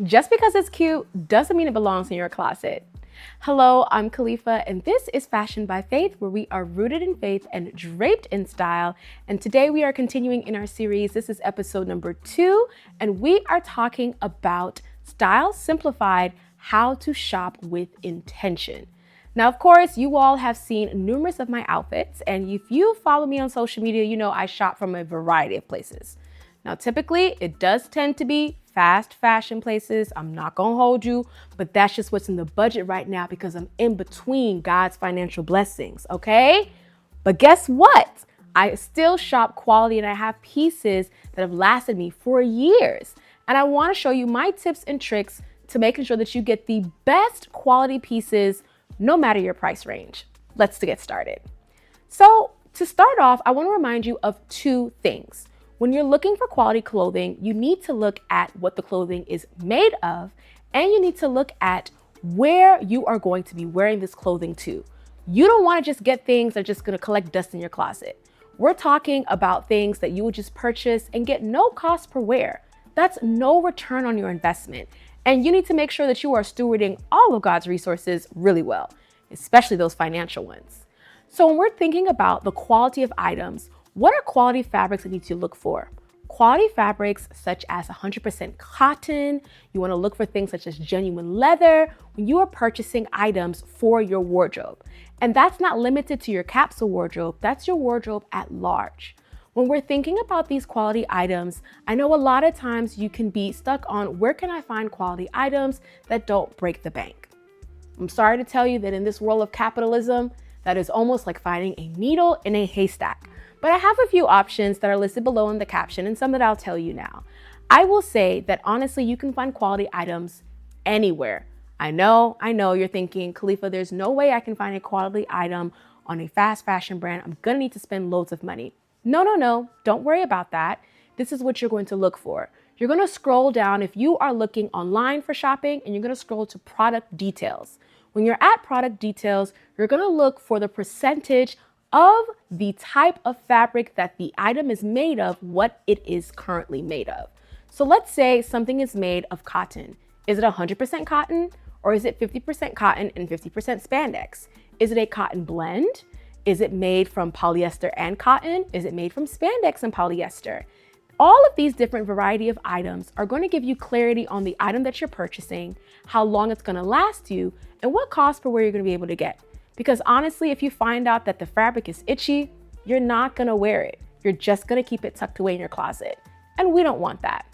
Just because it's cute doesn't mean it belongs in your closet. Hello, I'm Khalifa, and this is Fashion by Faith, where we are rooted in faith and draped in style. And today we are continuing in our series. This is episode number 2, and we are talking about Style Simplified, how to shop with intention. Now, of course, you all have seen numerous of my outfits, and if you follow me on social media, you know I shop from a variety of places. Now, typically, it does tend to be fast fashion places. I'm not gonna hold you, but that's just what's in the budget right now because I'm in between God's financial blessings, okay? But guess what? I still shop quality and I have pieces that have lasted me for years. And I wanna show you my tips and tricks to making sure that you get the best quality pieces no matter your price range. Let's get started. So to start off, I wanna remind you of 2 things. When you're looking for quality clothing, you need to look at what the clothing is made of, and you need to look at where you are going to be wearing this clothing to. You don't want to just get things that are just going to collect dust in your closet. We're talking about things that you would just purchase and get no cost per wear. That's no return on your investment. And you need to make sure that you are stewarding all of God's resources really well, especially those financial ones. So when we're thinking about the quality of items, what are quality fabrics that you need to look for? Quality fabrics such as 100% cotton. You want to look for things such as genuine leather when you are purchasing items for your wardrobe. And that's not limited to your capsule wardrobe, that's your wardrobe at large. When we're thinking about these quality items, I know a lot of times you can be stuck on where can I find quality items that don't break the bank. I'm sorry to tell you that in this world of capitalism, that is almost like finding a needle in a haystack. But I have a few options that are listed below in the caption and some that I'll tell you now. I will say that honestly, you can find quality items anywhere. I know you're thinking, Khalifa, there's no way I can find a quality item on a fast fashion brand. I'm gonna need to spend loads of money. No, don't worry about that. This is what you're going to look for. You're gonna scroll down if you are looking online for shopping, and you're gonna scroll to product details. When you're at product details, you're gonna look for the percentage of the type of fabric that the item is made of, what it is currently made of. So let's say something is made of cotton. Is it 100% cotton, or is it 50% cotton and 50% spandex? Is it a cotton blend? Is it made from polyester and cotton? Is it made from spandex and polyester? All of these different variety of items are going to give you clarity on the item that you're purchasing, how long it's going to last you, and what cost per wear you're going to be able to get. Because honestly, if you find out that the fabric is itchy, you're not gonna wear it. You're just gonna keep it tucked away in your closet. And we don't want that.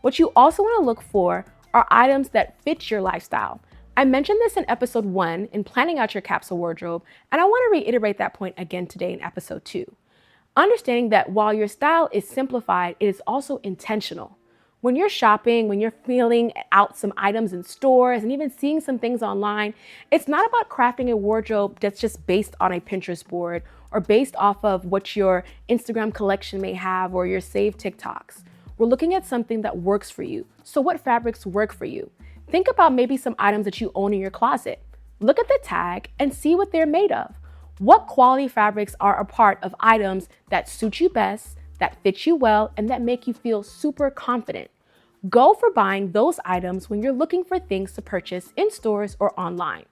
What you also wanna look for are items that fit your lifestyle. I mentioned this in episode 1 in planning out your capsule wardrobe, and I wanna reiterate that point again today in episode 2. Understanding that while your style is simplified, it is also intentional. When you're shopping, when you're feeling out some items in stores and even seeing some things online, it's not about crafting a wardrobe that's just based on a Pinterest board or based off of what your Instagram collection may have or your saved TikToks. We're looking at something that works for you. So what fabrics work for you? Think about maybe some items that you own in your closet. Look at the tag and see what they're made of. What quality fabrics are a part of items that suit you best, that fit you well, and that make you feel super confident? Go for buying those items when you're looking for things to purchase in stores or online.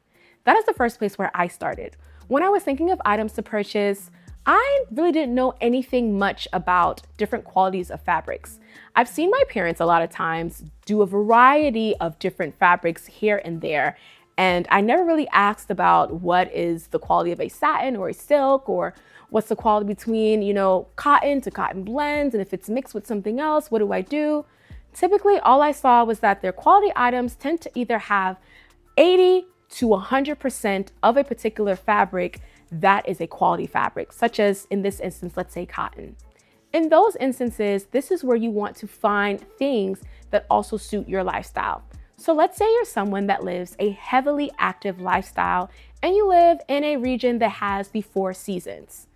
That is the first place where I started. When I was thinking of items to purchase, I really didn't know anything much about different qualities of fabrics. I've seen my parents a lot of times do a variety of different fabrics here and there, and I never really asked about what is the quality of a satin or a silk, or what's the quality between, cotton to cotton blends, and if it's mixed with something else, what do I do? Typically, all I saw was that their quality items tend to either have 80 to 100% of a particular fabric that is a quality fabric, such as in this instance, let's say cotton. In those instances, this is where you want to find things that also suit your lifestyle. So let's say you're someone that lives a heavily active lifestyle and you live in a region that has the 4 seasons.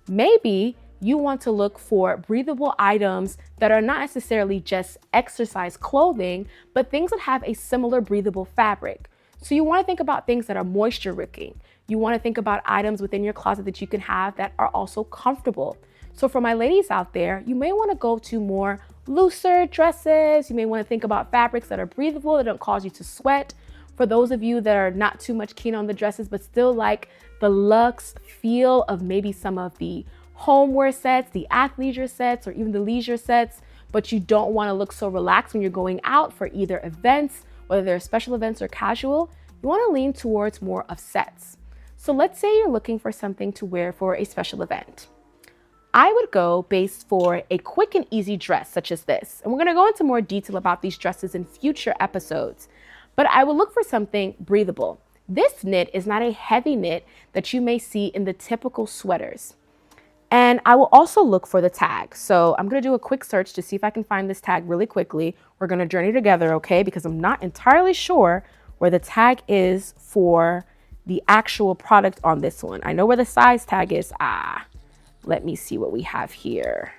Maybe you want to look for breathable items that are not necessarily just exercise clothing, but things that have a similar breathable fabric. So you want to think about things that are moisture wicking. You want to think about items within your closet that you can have that are also comfortable. So for my ladies out there, you may want to go to more looser dresses. You may want to think about fabrics that are breathable, that don't cause you to sweat. For those of you that are not too much keen on the dresses, but still like the luxe feel of maybe some of the homeware sets, the athleisure sets, or even the leisure sets, but you don't want to look so relaxed when you're going out for either events, whether they're special events or casual, you want to lean towards more of sets. So let's say you're looking for something to wear for a special event. I would go based for a quick and easy dress such as this. And we're going to go into more detail about these dresses in future episodes. But I will look for something breathable. This knit is not a heavy knit that you may see in the typical sweaters. And I will also look for the tag. So I'm going to do a quick search to see if I can find this tag really quickly. We're going to journey together, okay? Because I'm not entirely sure where the tag is for the actual product on this one. I know where the size tag is. Let me see what we have here.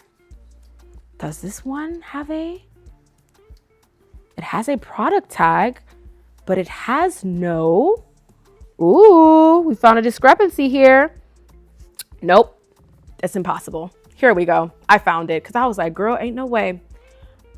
Does this one have it has a product tag, but it has no, we found a discrepancy here. Nope, that's impossible. Here we go. I found it because I was like, girl, ain't no way.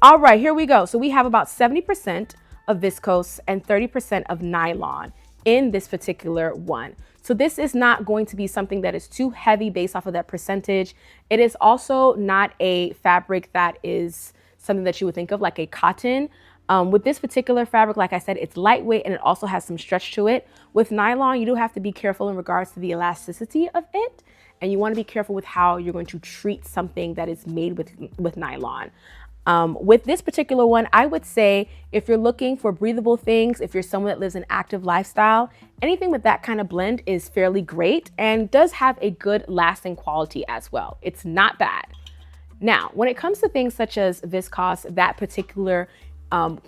All right, here we go. So we have about 70% of viscose and 30% of nylon in this particular one. So this is not going to be something that is too heavy based off of that percentage. It is also not a fabric that is something that you would think of like a cotton. With this particular fabric, like I said, it's lightweight and it also has some stretch to it. With nylon, you do have to be careful in regards to the elasticity of it. And you want to be careful with how you're going to treat something that is made with nylon. With this particular one, I would say if you're looking for breathable things, if you're someone that lives an active lifestyle, anything with that kind of blend is fairly great and does have a good lasting quality as well. It's not bad. Now, when it comes to things such as viscose, that particular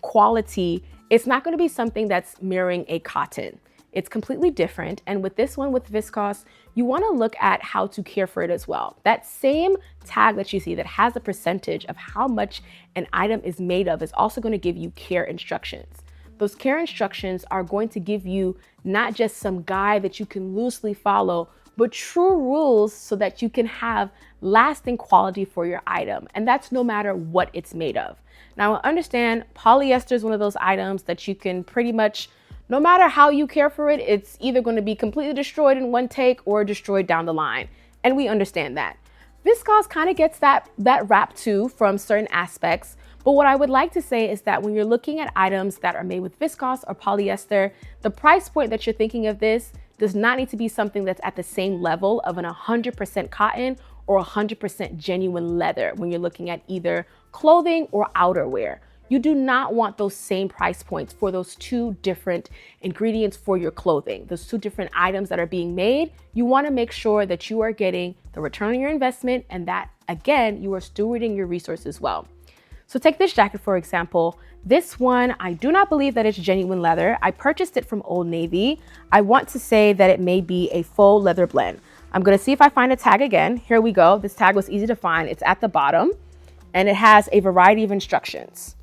quality, it's not going to be something that's mirroring a cotton. It's completely different. And with this one, with viscose, you want to look at how to care for it as well. That same tag that you see that has a percentage of how much an item is made of is also going to give you care instructions. Those care instructions are going to give you not just some guide that you can loosely follow, but true rules so that you can have lasting quality for your item. And that's no matter what it's made of. Now, I understand polyester is one of those items that you can pretty much, no matter how you care for it, it's either going to be completely destroyed in one take or destroyed down the line. And we understand that. Viscose kind of gets that rap too from certain aspects. But what I would like to say is that when you're looking at items that are made with viscose or polyester, the price point that you're thinking of this does not need to be something that's at the same level of an 100% cotton or 100% genuine leather when you're looking at either clothing or outerwear. You do not want those same price points for those two different ingredients for your clothing, those two different items that are being made. You want to make sure that you are getting the return on your investment and that, again, you are stewarding your resources well. So take this jacket, for example. This one, I do not believe that it's genuine leather. I purchased it from Old Navy. I want to say that it may be a faux leather blend. I'm going to see if I find a tag again. Here we go. This tag was easy to find. It's at the bottom and it has a variety of instructions.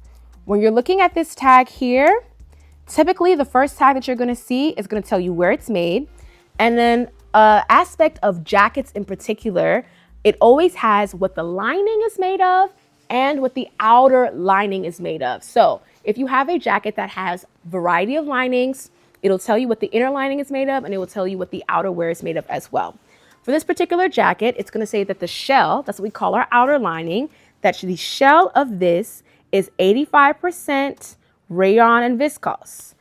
When you're looking at this tag here, typically the first tag that you're going to see is going to tell you where it's made. And then aspect of jackets in particular, it always has what the lining is made of and what the outer lining is made of. So if you have a jacket that has variety of linings, it'll tell you what the inner lining is made of and it will tell you what the outerwear is made of as well. For this particular jacket, it's going to say that the shell, that's what we call our outer lining, that the shell of this is 85% rayon and viscose,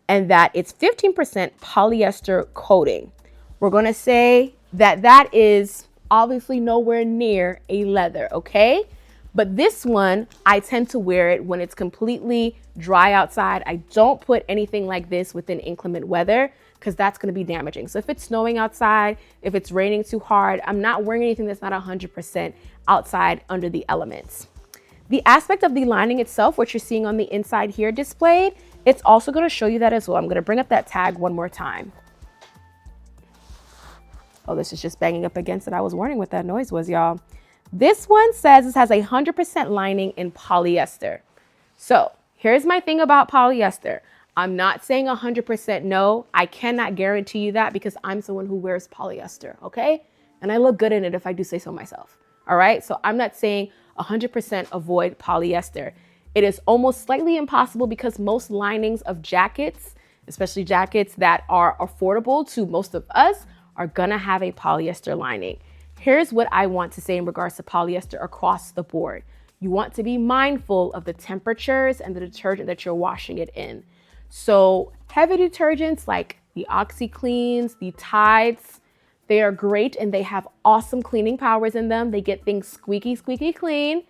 and that it's 15% polyester coating. We're going to say that that is obviously nowhere near a leather, okay? But this one, I tend to wear it when it's completely dry outside. I don't put anything like this within inclement weather because that's going to be damaging. So if it's snowing outside, if it's raining too hard, I'm not wearing anything that's not 100% outside under the elements. The aspect of the lining itself, what you're seeing on the inside here displayed, it's also going to show you that as well. I'm going to bring up that tag one more time. Oh, this is just banging up against it. I was wondering what that noise was, y'all. This one says this has 100% lining in polyester. So here's my thing about polyester. I'm not saying 100% no. I cannot guarantee you that because I'm someone who wears polyester, okay? And I look good in it if I do say so myself. All right. So I'm not saying 100% avoid polyester. It is almost slightly impossible because most linings of jackets, especially jackets that are affordable to most of us, are gonna have a polyester lining. Here's what I want to say in regards to polyester across the board. You want to be mindful of the temperatures and the detergent that you're washing it in. So heavy detergents like the OxyCleans, the Tides, they are great and they have awesome cleaning powers in them. They get things squeaky, squeaky clean.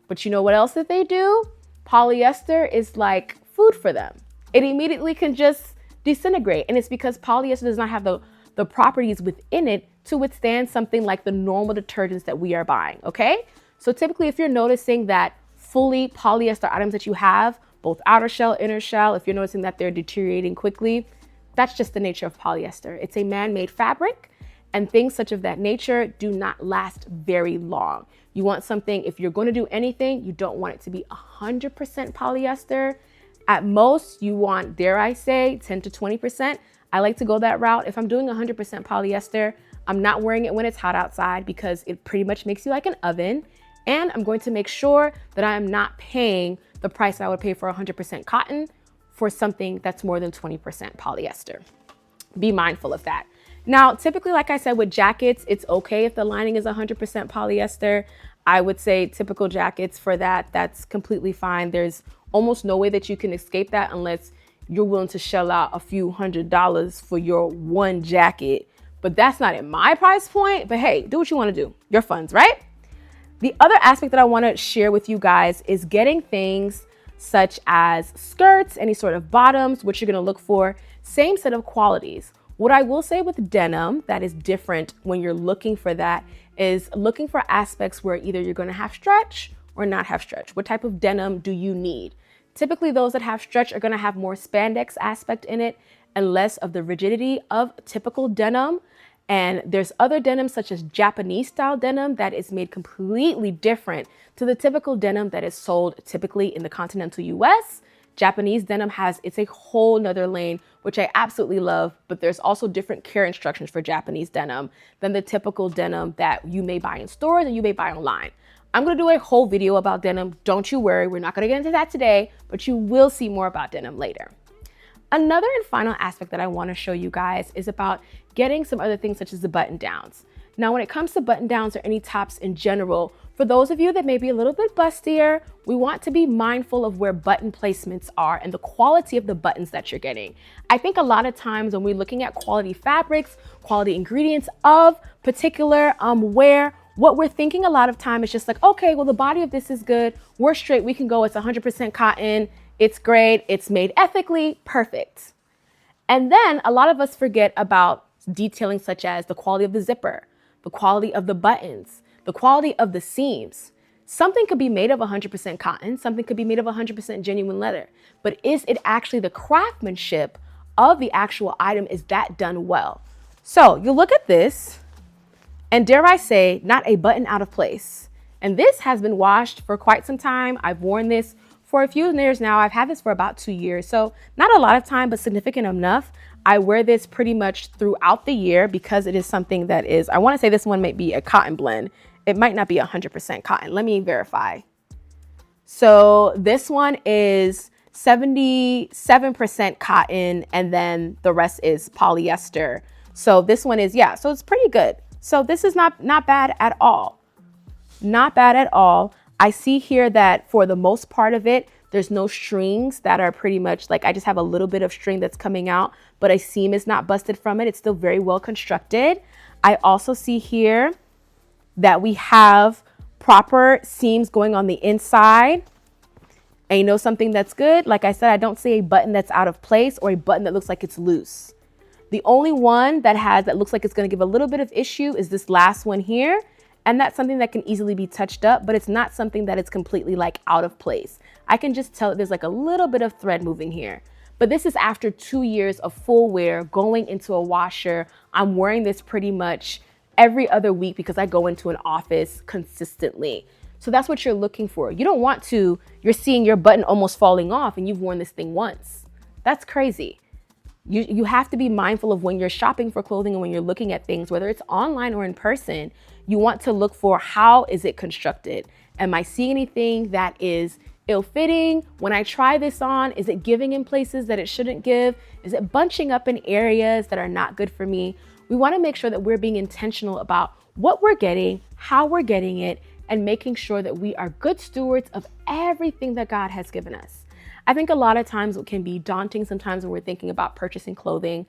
But you know what else that they do? Polyester is like food for them. It immediately can just disintegrate. And it's because polyester does not have the properties within it to withstand something like the normal detergents that we are buying, okay? So typically if you're noticing that fully polyester items that you have, both outer shell, inner shell, if you're noticing that they're deteriorating quickly, that's just the nature of polyester. It's a man-made fabric and things such of that nature do not last very long. You want something, if you're going to do anything, you don't want it to be 100% polyester. At most, you want, dare I say, 10 to 20%. I like to go that route. If I'm doing 100% polyester, I'm not wearing it when it's hot outside because it pretty much makes you like an oven. And I'm going to make sure that I am not paying the price I would pay for 100% cotton for something that's more than 20% polyester. Be mindful of that. Now, typically, like I said, with jackets, it's okay if the lining is 100% polyester. I would say typical jackets for that, that's completely fine. There's almost no way that you can escape that unless you're willing to shell out a few $100s for your one jacket. But that's not at my price point. But hey, do what you want to do. Your funds, right? The other aspect that I want to share with you guys is getting things such as skirts, any sort of bottoms, which you're going to look for, same set of qualities. What I will say with denim that is different when you're looking for that is looking for aspects where either you're going to have stretch or not have stretch. What type of denim do you need? Typically, those that have stretch are going to have more spandex aspect in it and less of the rigidity of typical denim. And there's other denim such as Japanese style denim that is made completely different to the typical denim that is sold typically in the continental US. Japanese denim it's a whole nother lane, which I absolutely love, but there's also different care instructions for Japanese denim than the typical denim that you may buy in stores and you may buy online. I'm gonna do a whole video about denim. Don't you worry, we're not gonna get into that today, but you will see more about denim later. Another and final aspect that I wanna show you guys is about getting some other things such as the button downs. Now, when it comes to button downs or any tops in general, for those of you that may be a little bit bustier, we want to be mindful of where button placements are and the quality of the buttons that you're getting. I think a lot of times when we're looking at quality fabrics, quality ingredients of particular wear, what we're thinking a lot of time is just like, okay, well, the body of this is good. We're straight. We can go. It's 100% cotton. It's great. It's made ethically. Perfect. And then a lot of us forget about detailing such as the quality of the zipper, the quality of the buttons, the quality of the seams. Something could be made of 100% cotton. Something could be made of 100% genuine leather. But is it actually the craftsmanship of the actual item? Is that done well? So you look at this, and dare I say, not a button out of place. And this has been washed for quite some time. I've worn this for a few years now. I've had this for about 2 years. So not a lot of time, but significant enough. I wear this pretty much throughout the year because it is something that is, I want to say this one might be a cotton blend. It might not be 100% cotton. Let me verify. So this one is 77% cotton and then the rest is polyester. So this one is, yeah, so it's pretty good. So this is not bad at all. Not bad at all. I see here that for the most part of it, there's no strings that are pretty much like, I just have a little bit of string that's coming out, but a seam is not busted from it. It's still very well constructed. I also see here that we have proper seams going on the inside. And you know something that's good? Like I said, I don't see a button that's out of place or a button that looks like it's loose. The only one that looks like it's going to give a little bit of issue is this last one here. And that's something that can easily be touched up, but it's not something that is completely like out of place. I can just tell there's like a little bit of thread moving here. But this is after 2 years of full wear, going into a washer. I'm wearing this pretty much every other week because I go into an office consistently. So that's what you're looking for. You don't want to, you're seeing your button almost falling off and you've worn this thing once. That's crazy. You have to be mindful of when you're shopping for clothing and when you're looking at things, whether it's online or in person. You want to look for, how is it constructed? Am I seeing anything that is ill-fitting? When I try this on, is it giving in places that it shouldn't give? Is it bunching up in areas that are not good for me? We want to make sure that we're being intentional about what we're getting, how we're getting it, and making sure that we are good stewards of everything that God has given us. I think a lot of times what can be daunting sometimes when we're thinking about purchasing clothing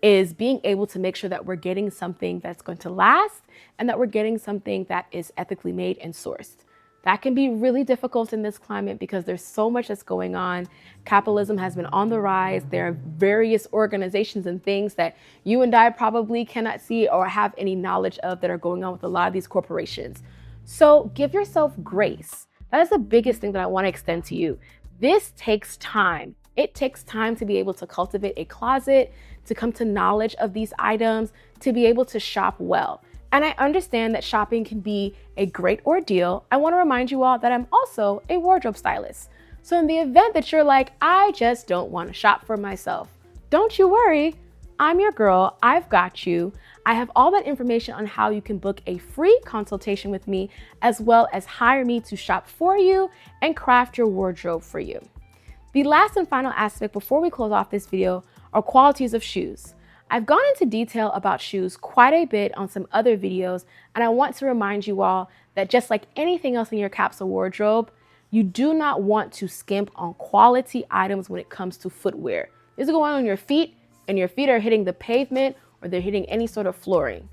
is being able to make sure that we're getting something that's going to last and that we're getting something that is ethically made and sourced. That can be really difficult in this climate because there's so much that's going on. Capitalism has been on the rise. There are various organizations and things that you and I probably cannot see or have any knowledge of that are going on with a lot of these corporations. So give yourself grace. That is the biggest thing that I want to extend to you. This takes time. It takes time to be able to cultivate a closet, to come to knowledge of these items, to be able to shop well. And I understand that shopping can be a great ordeal. I want to remind you all that I'm also a wardrobe stylist. So in the event that you're like, I just don't want to shop for myself, don't you worry. I'm your girl. I've got you. I have all that information on how you can book a free consultation with me, as well as hire me to shop for you and craft your wardrobe for you. The last and final aspect before we close off this video are qualities of shoes. I've gone into detail about shoes quite a bit on some other videos, and I want to remind you all that just like anything else in your capsule wardrobe, you do not want to skimp on quality items when it comes to footwear. This is going on your feet, and your feet are hitting the pavement or they're hitting any sort of flooring.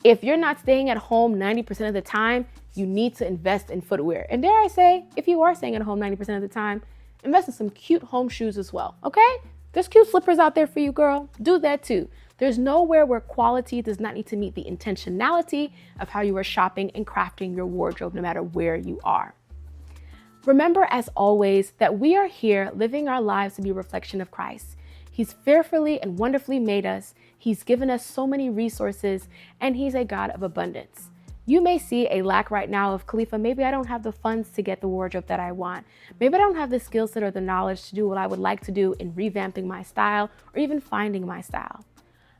If you're not staying at home 90% of the time, you need to invest in footwear. And dare I say, if you are staying at home 90% of the time, invest in some cute home shoes as well, okay? There's cute slippers out there for you, girl. Do that too. There's nowhere where quality does not need to meet the intentionality of how you are shopping and crafting your wardrobe, no matter where you are. Remember, as always, that we are here living our lives to be a reflection of Christ. He's fearfully and wonderfully made us. He's given us so many resources, and he's a God of abundance. You may see a lack right now of, Khalifa, maybe I don't have the funds to get the wardrobe that I want. Maybe I don't have the skill set or the knowledge to do what I would like to do in revamping my style or even finding my style.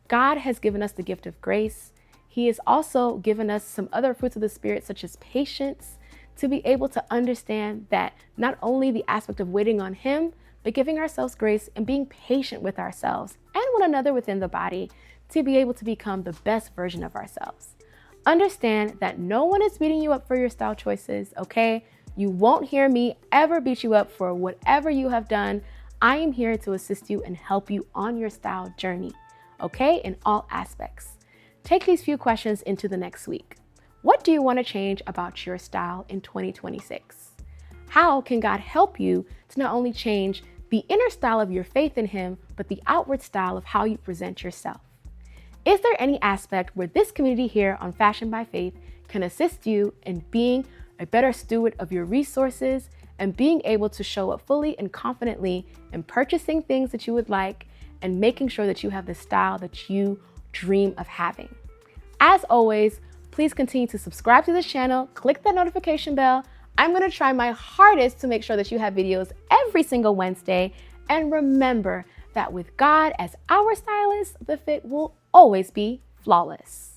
God has given us the gift of grace. He has also given us some other fruits of the Spirit, such as patience, to be able to understand that not only the aspect of waiting on him, but giving ourselves grace and being patient with ourselves and one another within the body to be able to become the best version of ourselves. Understand that no one is beating you up for your style choices, okay? You won't hear me ever beat you up for whatever you have done. I am here to assist you and help you on your style journey, okay? In all aspects. Take these few questions into the next week. What do you want to change about your style in 2026? How can God help you to not only change the inner style of your faith in him, but the outward style of how you present yourself? Is there any aspect where this community here on Fashion by Faith can assist you in being a better steward of your resources and being able to show up fully and confidently in purchasing things that you would like and making sure that you have the style that you dream of having? As always, please continue to subscribe to this channel, click that notification bell. I'm going to try my hardest to make sure that you have videos every single Wednesday. And remember that with God as our stylist, the fit will always be flawless.